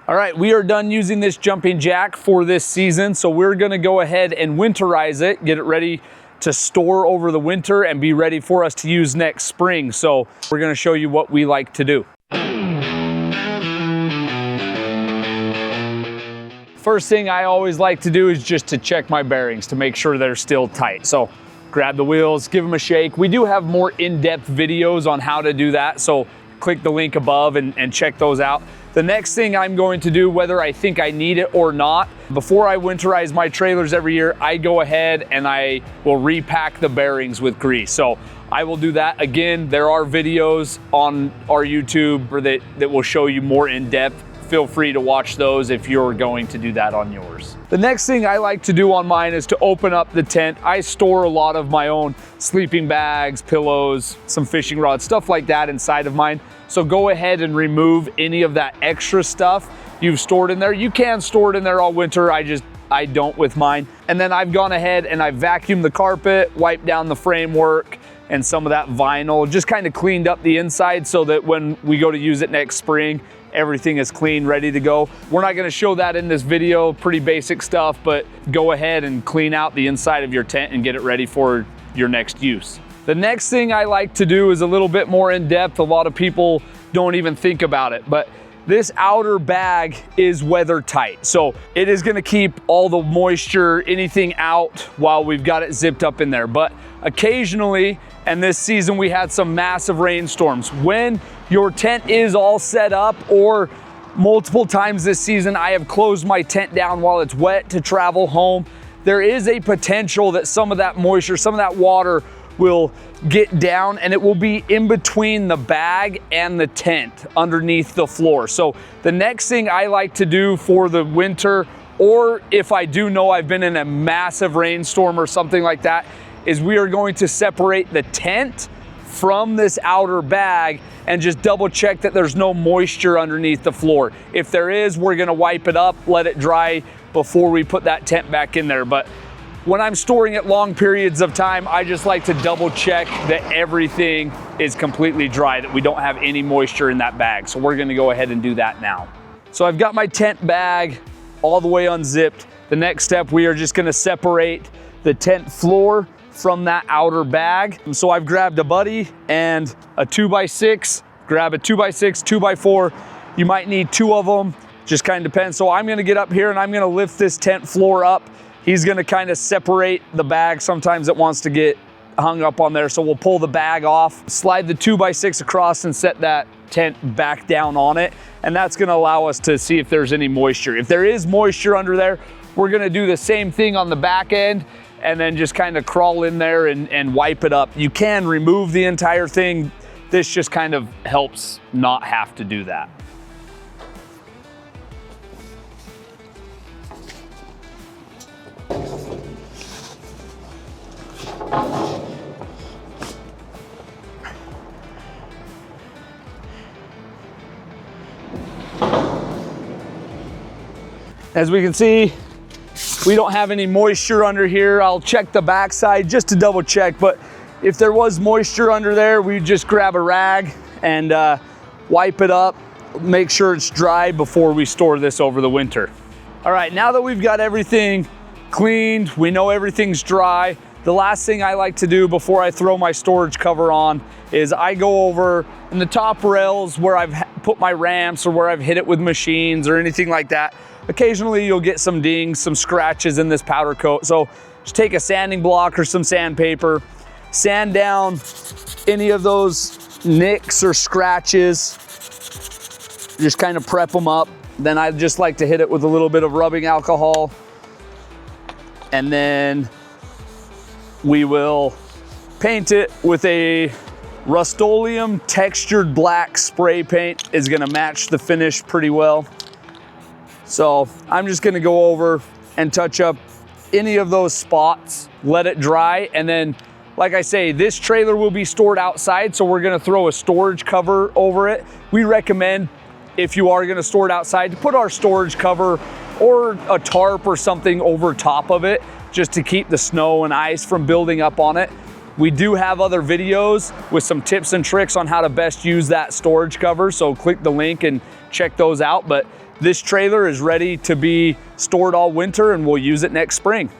All right, we are done using this jumping jack for this season, so we're gonna go ahead and winterize it, get it ready to store over the winter and be ready for us to use next spring. So we're gonna show you what we like to do. First thing I always like to do is just to check my bearings to make sure they're still tight. So grab the wheels, give them a shake. We do have more in-depth videos on how to do that, so click the link above and check those out. The next thing I'm going to do, whether I think I need it or not, before I winterize my trailers every year, I go ahead and I will repack the bearings with grease. So I will do that. Again, there are videos on our YouTube that will show you more in depth. Feel free to watch those if you're going to do that on yours. The next thing I like to do on mine is to open up the tent. I store a lot of my own sleeping bags, pillows, some fishing rods, stuff like that inside of mine. So go ahead and remove any of that extra stuff you've stored in there. You can store it in there all winter. I don't with mine. And then I've gone ahead and I vacuumed the carpet, wiped down the framework and some of that vinyl, just kind of cleaned up the inside so that when we go to use it next spring, everything is clean, ready to go. We're not gonna show that in this video, pretty basic stuff, but go ahead and clean out the inside of your tent and get it ready for your next use. The next thing I like to do is a little bit more in depth. A lot of people don't even think about it, but this outer bag is weather tight. So it is gonna keep all the moisture, anything out while we've got it zipped up in there. But occasionally, and this season we had some massive rainstorms. When your tent is all set up, or multiple times this season, I have closed my tent down while it's wet to travel home. There is a potential that some of that moisture, some of that water will get down and it will be in between the bag and the tent underneath the floor. So the next thing I like to do for the winter, or if I do know I've been in a massive rainstorm or something like that, is we are going to separate the tent from this outer bag and just double check that there's no moisture underneath the floor. If there is, we're gonna wipe it up, let it dry before we put that tent back in there. But when I'm storing it long periods of time, I just like to double check that everything is completely dry, that we don't have any moisture in that bag. So we're gonna go ahead and do that now. So I've got my tent bag all the way unzipped. The next step, we are just gonna separate the tent floor from that outer bag. So I've grabbed a buddy and a 2x6, grab a 2x6, 2x4. You might need two of them, just kind of depends. So I'm gonna get up here and I'm gonna lift this tent floor up. He's gonna kind of separate the bag. Sometimes it wants to get hung up on there. So we'll pull the bag off, slide the 2x6 across and set that tent back down on it. And that's gonna allow us to see if there's any moisture. If there is moisture under there, we're gonna do the same thing on the back end and then just kind of crawl in there and wipe it up. You can remove the entire thing. This just kind of helps not have to do that. As we can see, we don't have any moisture under here. I'll check the backside just to double check, but if there was moisture under there, we just grab a rag and wipe it up, make sure it's dry before we store this over the winter. All right, now that we've got everything cleaned, we know everything's dry, the last thing I like to do before I throw my storage cover on is I go over in the top rails where I've put my ramps or where I've hit it with machines or anything like that. Occasionally you'll get some dings, some scratches in this powder coat. So just take a sanding block or some sandpaper, sand down any of those nicks or scratches, just kind of prep them up. Then I just like to hit it with a little bit of rubbing alcohol. And then we will paint it with a Rust-Oleum textured black spray paint. Is gonna match the finish pretty well. So I'm just gonna go over and touch up any of those spots, let it dry, and then, like I say, this trailer will be stored outside, so we're gonna throw a storage cover over it. We recommend, if you are gonna store it outside, to put our storage cover or a tarp or something over top of it, just to keep the snow and ice from building up on it. We do have other videos with some tips and tricks on how to best use that storage cover, so click the link and check those out. But this trailer is ready to be stored all winter and we'll use it next spring.